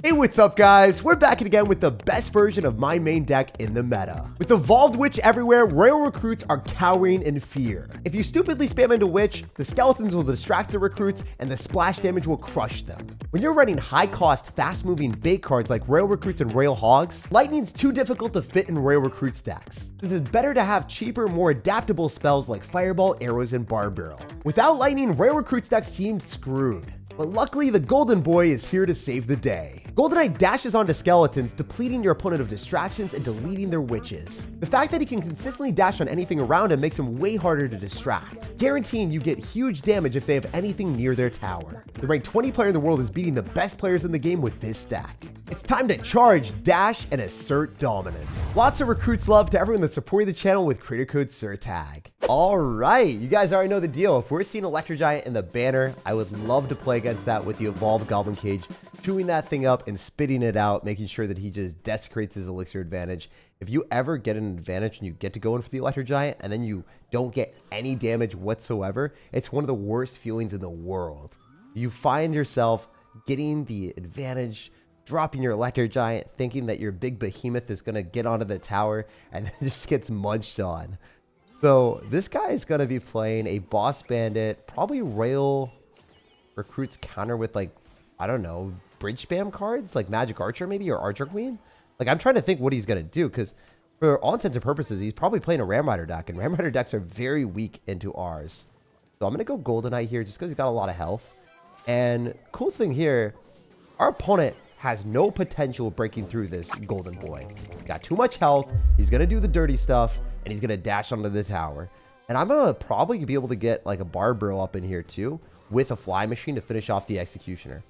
Hey, what's up guys? We're back again with the best version of my main deck in the meta. With Evolved Witch everywhere, Royal recruits are cowering in fear. If you stupidly spam into Witch, the skeletons will distract the recruits and the splash damage will crush them. When you're running high cost, fast moving bait cards like Royal recruits and Royal Hogs, Lightning's too difficult to fit in Royal recruit stacks. It is better to have cheaper, more adaptable spells like Fireball, Arrows, and Barb Barrel. Without Lightning, Royal recruit stacks seem screwed. But luckily, the Golden Boy is here to save the day. GoldenEye dashes onto skeletons, depleting your opponent of distractions and deleting their witches. The fact that he can consistently dash on anything around him makes him way harder to distract, guaranteeing you get huge damage if they have anything near their tower. The ranked 20 player in the world is beating the best players in the game with this stack. It's time to charge, dash, and assert dominance. Lots of recruits love to everyone that's supporting the channel with creator code SirTag. All right, you guys already know the deal. If we're seeing Electro Giant in the banner, I would love to play against that with the Evolved Goblin Cage, chewing that thing up and spitting it out, making sure that he just desecrates his elixir advantage. If you ever get an advantage and you get to go in for the Electro Giant and then you don't get any damage whatsoever, it's one of the worst feelings in the world. You find yourself getting the advantage, dropping your Electro Giant, thinking that your big behemoth is going to get onto the tower, and then just gets munched on. So this guy is going to be playing a Boss Bandit, probably Royal recruits counter with, like, I don't know, bridge spam cards, like Magic Archer maybe, or Archer Queen. Like, I'm trying to think what he's going to do, because for all intents and purposes, he's probably playing a Ram Rider deck, and Ram Rider decks are very weak into ours. So I'm going to go GoldenEye here just because he's got a lot of health. And cool thing here, our opponent has no potential of breaking through this Golden Boy. Got too much health. He's going to do the dirty stuff, and he's going to dash onto the tower. And I'm going to probably be able to get like a Barb Barrel up in here too, with a Fly Machine to finish off the Executioner.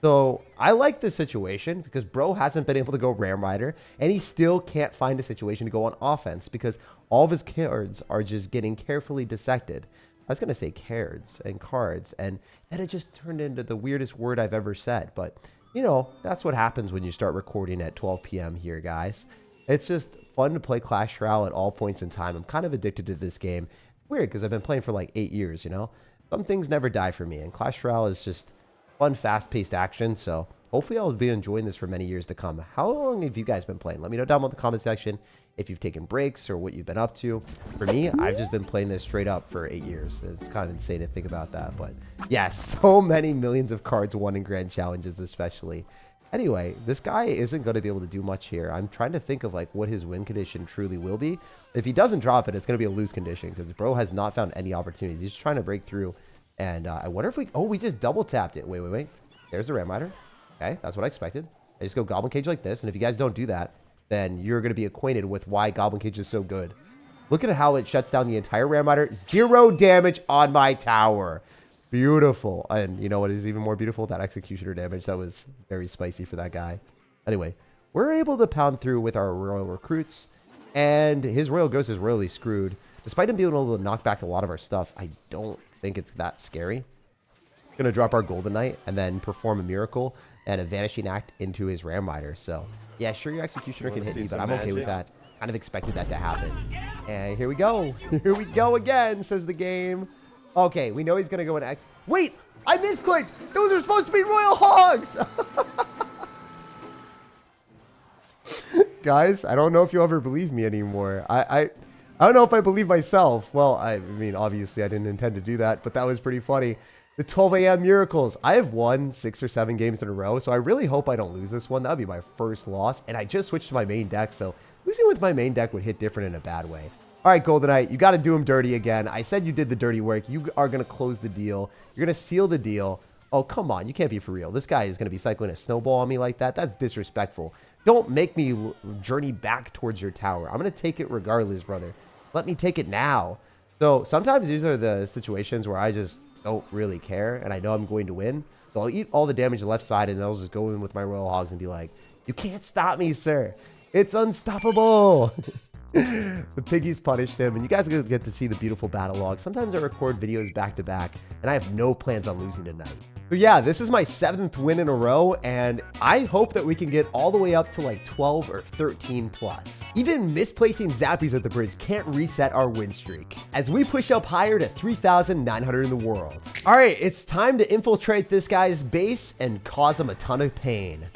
So I like this situation because bro hasn't been able to go Ram Rider, and he still can't find a situation to go on offense because all of his cards are just getting carefully dissected. I was going to say cards, and then it just turned into the weirdest word I've ever said, but you know, that's what happens when you start recording at 12 p.m. here, guys. It's just fun to play Clash Royale at all points in time. I'm kind of addicted to this game. Weird, because I've been playing for like 8 years, you know? Some things never die for me, and Clash Royale is just fun, fast-paced action, so hopefully I'll be enjoying this for many years to come. How long have you guys been playing? Let me know down in the comment section if you've taken breaks or what you've been up to. For me, I've just been playing this straight up for 8 years. It's kind of insane to think about that, but yeah, so many millions of cards won in grand challenges especially. Anyway, this guy isn't going to be able to do much here. I'm trying to think of like what his win condition truly will be. If he doesn't drop it, it's going to be a lose condition because bro has not found any opportunities. He's just trying to break through, and I wonder if we just double tapped it. Wait. There's the Ram Rider. Okay, that's what I expected. I just go Goblin Cage like this, and if you guys don't do that, then you're going to be acquainted with why Goblin Cage is so good. Look at how it shuts down the entire Ram Rider. 0 damage on my tower. Beautiful. And you know what is even more beautiful? That Executioner damage. That was very spicy for that guy. Anyway, we're able to pound through with our Royal recruits, and his Royal Ghost is royally screwed. Despite him being able to knock back a lot of our stuff, I don't think it's that scary. Going to drop our Golden Knight and then perform a miracle and a Vanishing Act into his Ram Rider. So yeah, sure, your Executioner can hit me, but I'm okay with that. Kind of expected that to happen. And here we go. Here we go again, says the game. Okay, we know he's going to go in X. Wait, I misclicked. Those are supposed to be Royal Hogs. Guys, I don't know if you'll ever believe me anymore. I don't know if I believe myself. Well, I mean, obviously I didn't intend to do that, but that was pretty funny. The 12 a.m. miracles. I have won 6 or 7 games in a row, so I really hope I don't lose this one. That would be my first loss, and I just switched to my main deck, so losing with my main deck would hit different in a bad way. All right, GoldenEye, you got to do him dirty again. I said you did the dirty work. You are going to close the deal. You're going to seal the deal. Oh, come on. You can't be for real. This guy is going to be cycling a snowball on me like that. That's disrespectful. Don't make me journey back towards your tower. I'm going to take it regardless, brother. Let me take it now. So sometimes these are the situations where I just don't really care, and I know I'm going to win. So I'll eat all the damage left side, and I'll just go in with my Royal Hogs and be like, you can't stop me, sir. It's unstoppable. The piggies punished him, and you guys are going to get to see the beautiful battle log. Sometimes I record videos back to back, and I have no plans on losing tonight. So yeah, this is my 7th win in a row, and I hope that we can get all the way up to like 12 or 13 plus. Even misplacing Zappies at the bridge can't reset our win streak, as we push up higher to 3,900 in the world. All right, it's time to infiltrate this guy's base and cause him a ton of pain.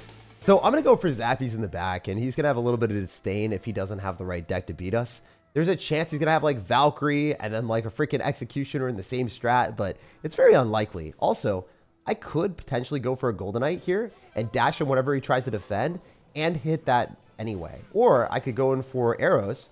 So I'm going to go for Zappies in the back, and he's going to have a little bit of disdain if he doesn't have the right deck to beat us. There's a chance he's going to have like Valkyrie and then like a freaking Executioner in the same strat, but it's very unlikely. Also, I could potentially go for a Goldenite here and dash him whatever he tries to defend and hit that anyway. Or I could go in for arrows,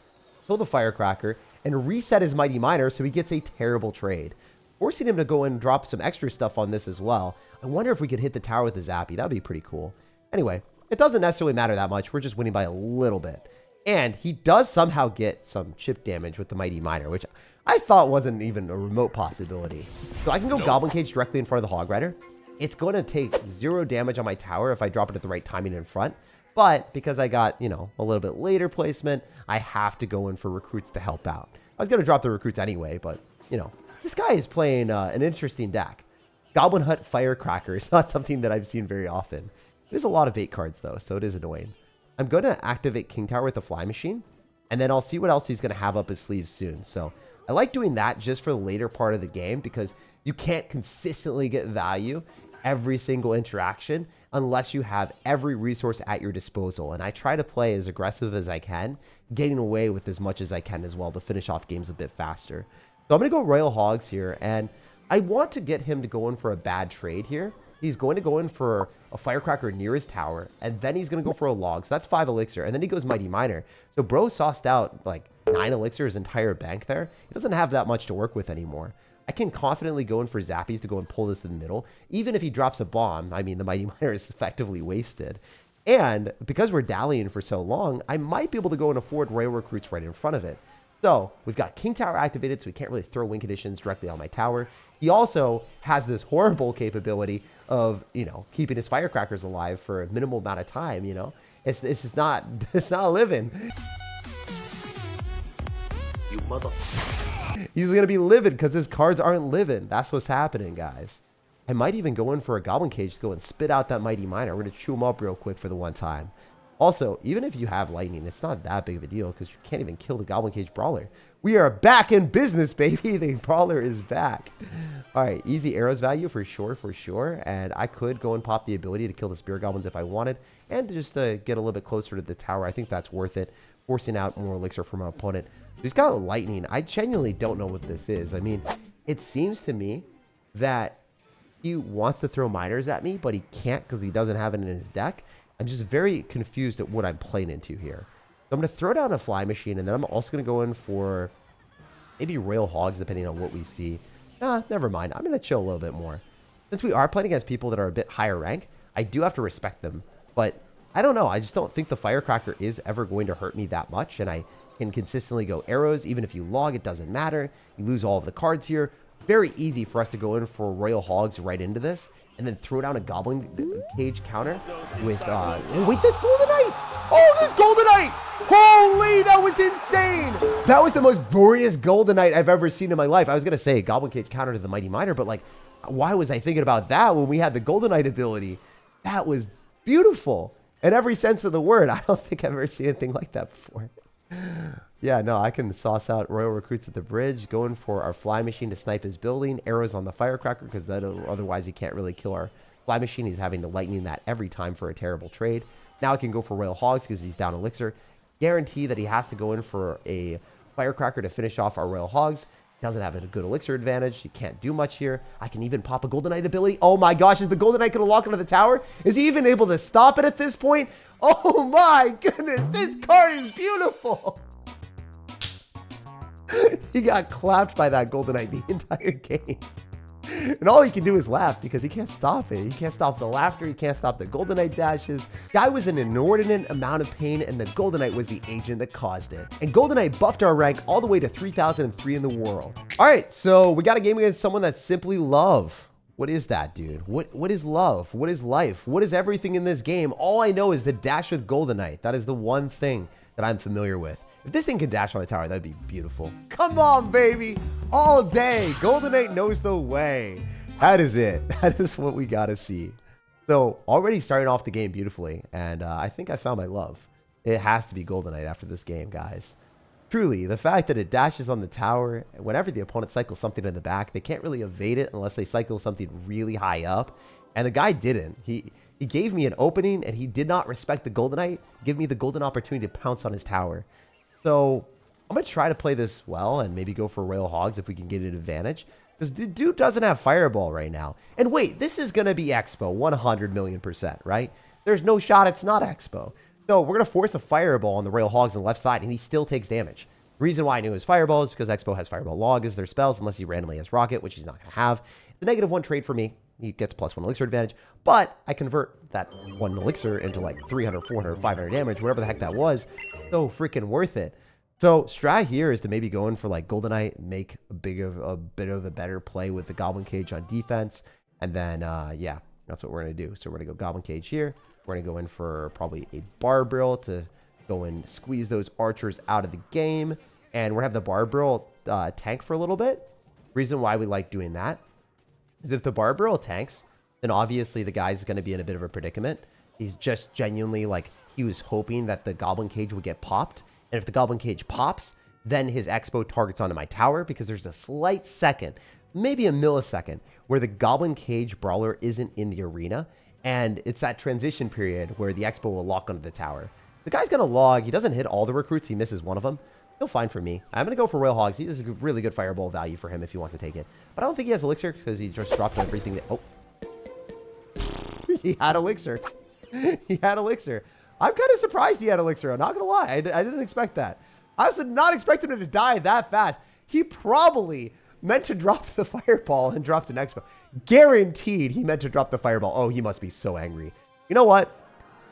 kill the Firecracker, and reset his Mighty Miner so he gets a terrible trade, forcing him to go and drop some extra stuff on this as well. I wonder if we could hit the tower with the Zappy. That would be pretty cool. Anyway, it doesn't necessarily matter that much. We're just winning by a little bit. And he does somehow get some chip damage with the Mighty Miner, which I thought wasn't even a remote possibility. So I can go Goblin Cage directly in front of the Hog Rider. It's going to take 0 damage on my tower if I drop it at the right timing in front. But because I got, you know, a little bit later placement, I have to go in for recruits to help out. I was going to drop the recruits anyway, but, you know, this guy is playing an interesting deck. Goblin Hut Firecracker is not something that I've seen very often. There's a lot of bait cards, though, so it is annoying. I'm going to activate King Tower with the Fly Machine, and then I'll see what else he's going to have up his sleeves soon. So I like doing that just for the later part of the game because you can't consistently get value every single interaction unless you have every resource at your disposal. And I try to play as aggressive as I can, getting away with as much as I can as well to finish off games a bit faster. So I'm going to go Royal Hogs here, and I want to get him to go in for a bad trade here. He's going to go in for a Firecracker near his tower, and then he's going to go for a log. So that's 5 elixir, and then he goes Mighty Miner. So bro sauced out like 9 elixir, his entire bank there. He doesn't have that much to work with anymore. I can confidently go in for Zappies to go and pull this in the middle. Even if he drops a bomb, I mean, the Mighty Miner is effectively wasted. And because we're dallying for so long, I might be able to go and afford Royal Recruits right in front of it. So we've got King Tower activated, so we can't really throw win conditions directly on my tower. He also has this horrible capability of, you know, keeping his Firecrackers alive for a minimal amount of time, you know. It's just not, it's not living. You mother... He's going to be living because his cards aren't living. That's what's happening, guys. I might even go in for a Goblin Cage to go and spit out that Mighty Miner. We're going to chew him up real quick for the one time. Also, even if you have lightning, it's not that big of a deal because you can't even kill the Goblin Cage Brawler. We are back in business, baby. The Brawler is back. All right, easy arrows value for sure, for sure. And I could go and pop the ability to kill the Spirit Goblins if I wanted. And just to get a little bit closer to the tower, I think that's worth it. Forcing out more elixir from our opponent. He's got lightning. I genuinely don't know what this is. I mean, it seems to me that he wants to throw miners at me, but he can't because he doesn't have it in his deck. I'm just very confused at what I'm playing into here. So I'm going to throw down a Fly Machine, and then I'm also going to go in for maybe Royal Hogs, depending on what we see. Never mind. I'm going to chill a little bit more. Since we are playing against people that are a bit higher rank, I do have to respect them. But I don't know. I just don't think the Firecracker is ever going to hurt me that much, and I can consistently go arrows. Even if you log, it doesn't matter. You lose all of the cards here. Very easy for us to go in for Royal Hogs right into this, and then throw down a Goblin Cage counter with, wait, that's Goldenite! Oh, there's Goldenite! Holy, that was insane! That was the most glorious Goldenite I've ever seen in my life. I was going to say Goblin Cage counter to the Mighty Miner, but like, why was I thinking about that when we had the Goldenite ability? That was beautiful. In every sense of the word. I don't think I've ever seen anything like that before. Yeah, no, I can sauce out Royal Recruits at the bridge, going for our Fly Machine to snipe his building, arrows on the Firecracker, because otherwise he can't really kill our Fly Machine. He's having to lightning that every time for a terrible trade. Now I can go for Royal Hogs because he's down elixir. Guarantee that he has to go in for a Firecracker to finish off our Royal Hogs. Doesn't have a good elixir advantage. He can't do much here. I can even pop a Goldenite ability. Oh my gosh, is the Goldenite going to lock into the tower? Is he even able to stop it at this point? Oh my goodness, this card is beautiful. He got clapped by that Goldenite the entire game. And all he can do is laugh because he can't stop it. He can't stop the laughter. He can't stop the Goldenite dashes. Guy was in an inordinate amount of pain, and the Goldenite was the agent that caused it. And Goldenite buffed our rank all the way to 3003 in the world. All right, so we got a game against someone that's simply love. What is that, dude? What is love? What is life? What is everything in this game? All I know is the dash with Goldenite. That is the one thing that I'm familiar with. If this thing can dash on the tower, that'd be beautiful. Come on, baby. All day. Goldenite knows the way. That is it. That is what we got to see. So already starting off the game beautifully. And I think I found my love. It has to be Goldenite after this game, guys. Truly, the fact that it dashes on the tower, whenever the opponent cycles something in the back, they can't really evade it unless they cycle something really high up. And the guy didn't. He He gave me an opening, and he did not respect the Golden Knight, give me the golden opportunity to pounce on his tower. So I'm going to try to play this well and maybe go for Royal Hogs if we can get an advantage. Because the dude doesn't have Fireball right now. And wait, this is going to be Expo 100 million%, right? There's no shot it's not Expo. So we're going to force a Fireball on the Royal Hogs on the left side, and he still takes damage. The reason why I knew it was Fireball is because Expo has Fireball Log as their spells, unless he randomly has Rocket, which he's not going to have. It's a -1 trade for me. He gets +1 elixir advantage, but I convert that 1 elixir into like 300, 400, 500 damage, whatever the heck that was. So freaking worth it. So strat here is to maybe go in for like Golden Knight, make a bit of a better play with the Goblin Cage on defense. And then, yeah, that's what we're going to do. So we're going to go Goblin Cage here. We're going to go in for probably a Barbarrel to go and squeeze those archers out of the game. And we're going to have the Barbarrel tank for a little bit. Reason why we like doing that is if the Barbarrel tanks, then obviously the guy's going to be in a bit of a predicament. He's just genuinely like, he was hoping that the Goblin Cage would get popped. And if the Goblin Cage pops, then his Expo targets onto my tower because there's a slight second, maybe a millisecond, where the Goblin Cage Brawler isn't in the arena. And it's that transition period where the Expo will lock onto the tower. The guy's going to log. He doesn't hit all the recruits. He misses one of them. Still fine for me. I'm going to go for Royal Hogs. This is a really good Fireball value for him if he wants to take it. But I don't think he has Elixir because he just dropped everything that... Oh. He had Elixir. He had Elixir. I'm kind of surprised he had Elixir. I'm not going to lie. I didn't expect that. I also did not expect him to die that fast. He probably meant to drop the Fireball and dropped an Expo. Guaranteed he meant to drop the Fireball. Oh, he must be so angry. You know what?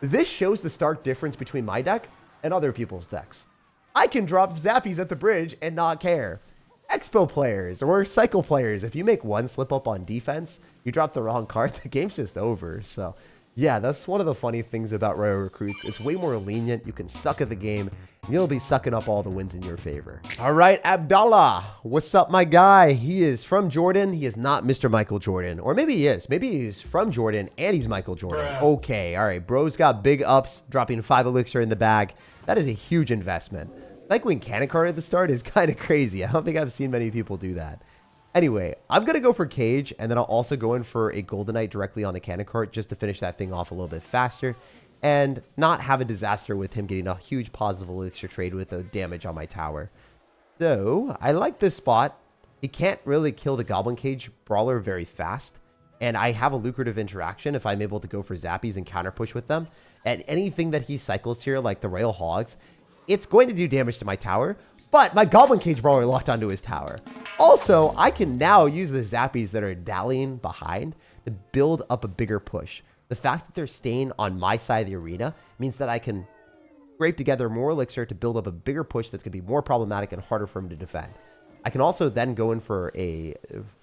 This shows the stark difference between my deck and other people's decks. I can drop Zappies at the bridge and not care. Expo players or Cycle players, if you make one slip up on defense, you drop the wrong card, the game's just over. So yeah, that's one of the funny things about Royal Recruits. It's way more lenient. You can suck at the game, and you'll be sucking up all the wins in your favor. All right, Abdallah. What's up, my guy? He is from Jordan. He is not Mr. Michael Jordan. Or maybe he is. Maybe he's from Jordan, and he's Michael Jordan. Okay, all right. Bro's got big ups, dropping 5 elixir in the bag. That is a huge investment. Like when cannon card at the start is kind of crazy. I don't think I've seen many people do that. Anyway, I'm going to go for Cage, and then I'll also go in for a Golden Knight directly on the cannon cart just to finish that thing off a little bit faster and not have a disaster with him getting a huge positive elixir trade with a damage on my tower. So, I like this spot. He can't really kill the Goblin Cage Brawler very fast, and I have a lucrative interaction if I'm able to go for Zappies and counter push with them. And anything that he cycles here, like the Royal Hogs, it's going to do damage to my tower, but my Goblin Cage Brawler locked onto his tower. Also, I can now use the Zappies that are dallying behind to build up a bigger push. The fact that they're staying on my side of the arena means that I can scrape together more elixir to build up a bigger push that's going to be more problematic and harder for him to defend. I can also then go in for a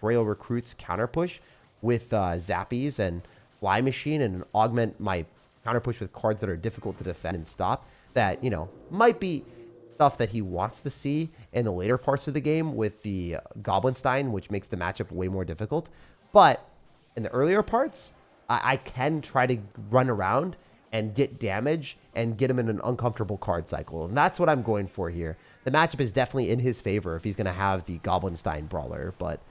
Royal Recruits counter push with Zappies and Fly Machine and augment my counter push with cards that are difficult to defend and stop that, you know, might be stuff that he wants to see in the later parts of the game with the Goblinstein, which makes the matchup way more difficult. But in the earlier parts, I can try to run around and get damage and get him in an uncomfortable card cycle. And that's what I'm going for here. The matchup is definitely in his favor if he's going to have the Goblinstein Brawler. But,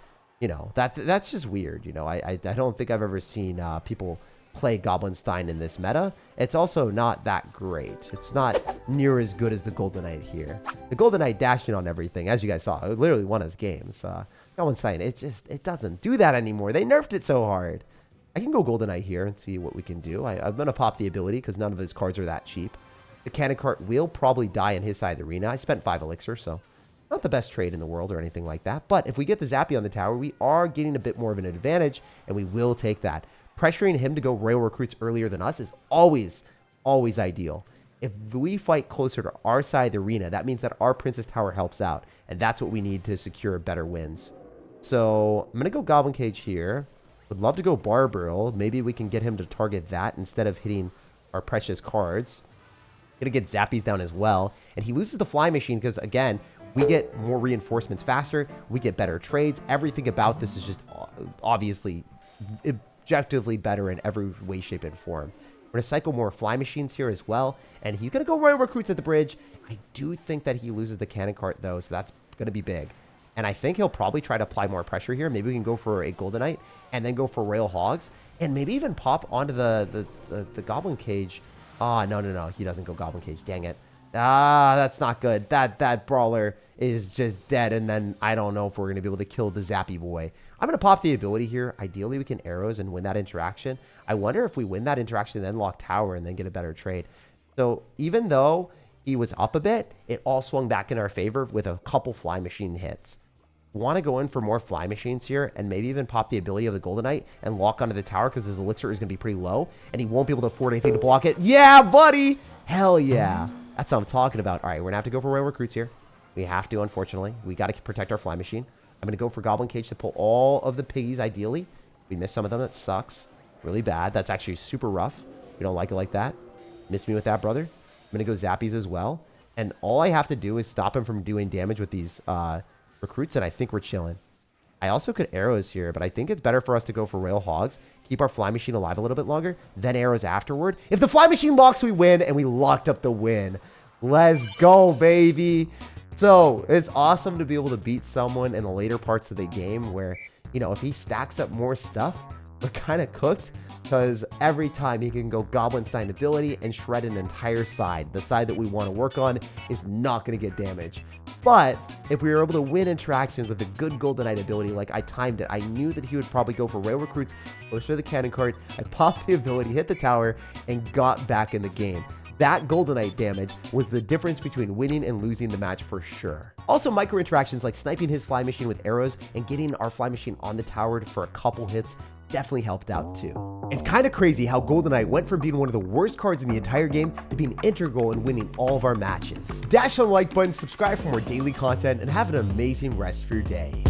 you know, that's just weird. You know, I don't think I've ever seen people play Goblinstein in this meta. It's also not that great. It's not near as good as the Golden Knight here. The Golden Knight dashing on everything, as you guys saw, it literally won his games. Goblinstein, it doesn't do that anymore. They nerfed it so hard. I can go Golden Knight here and see what we can do. I'm going to pop the ability because none of his cards are that cheap. The cannon cart will probably die in his side of the arena. I spent 5 elixir, so not the best trade in the world or anything like that. But if we get the Zappy on the tower, we are getting a bit more of an advantage, and we will take that. Pressuring him to go Royal Recruits earlier than us is always ideal. If we fight closer to our side of the arena, that means that our Princess Tower helps out, and that's what we need to secure better wins. So I'm going to go Goblin Cage here. Would love to go Barbarrel. Maybe we can get him to target that instead of hitting our precious cards. Going to get Zappies down as well. And he loses the Fly Machine because, again, we get more reinforcements faster. We get better trades. Everything about this is just obviously objectively better in every way, shape, and form. We're going to cycle more Fly Machines here as well. And he's going to go Royal Recruits at the bridge. I do think that he loses the cannon cart, though, so that's going to be big. And I think he'll probably try to apply more pressure here. Maybe we can go for a Golden Knight and then go for Royal Hogs and maybe even pop onto the goblin cage. Ah, no, he doesn't go goblin cage. Dang it. Ah, that's not good. That brawler is just dead, and then I don't know if we're going to be able to kill the Zappy boy. I'm going to pop the ability here. Ideally, we can arrows and win that interaction. I wonder if we win that interaction and then lock tower and then get a better trade. So even though he was up a bit, it all swung back in our favor with a couple fly machine hits. Want to go in for more fly machines here and maybe even pop the ability of the Golden Knight and lock onto the tower because his elixir is going to be pretty low and he won't be able to afford anything to block it. Yeah, buddy. Hell yeah. That's what I'm talking about. All right, we're going to have to go for Royal Recruits here. We have to, unfortunately. We got to protect our fly machine. I'm going to go for Goblin Cage to pull all of the piggies, ideally. We missed some of them. That sucks. Really bad. That's actually super rough. We don't like it like that. Miss me with that, brother. I'm going to go Zappies as well. And all I have to do is stop him from doing damage with these recruits, and I think we're chilling. I also could arrows here, but I think it's better for us to go for Royal Hogs, keep our fly machine alive a little bit longer, then arrows afterward. If the fly machine locks, we win, and we locked up the win. Let's go, baby. So it's awesome to be able to beat someone in the later parts of the game where, you know, if he stacks up more stuff, we're kind of cooked because every time he can go Goblin Stein ability and shred an entire side. The side that we want to work on is not going to get damage. But if we were able to win interactions with a good Golden Knight ability, like I timed it, I knew that he would probably go for Rail Recruits, closer to the cannon card. I popped the ability, hit the tower, and got back in the game. That Golden Knight damage was the difference between winning and losing the match for sure. Also, micro interactions like sniping his fly machine with arrows and getting our fly machine on the tower for a couple hits definitely helped out too. It's kind of crazy how Golden Knight went from being one of the worst cards in the entire game to being integral in winning all of our matches. Dash on the like button, subscribe for more daily content, and have an amazing rest of your day.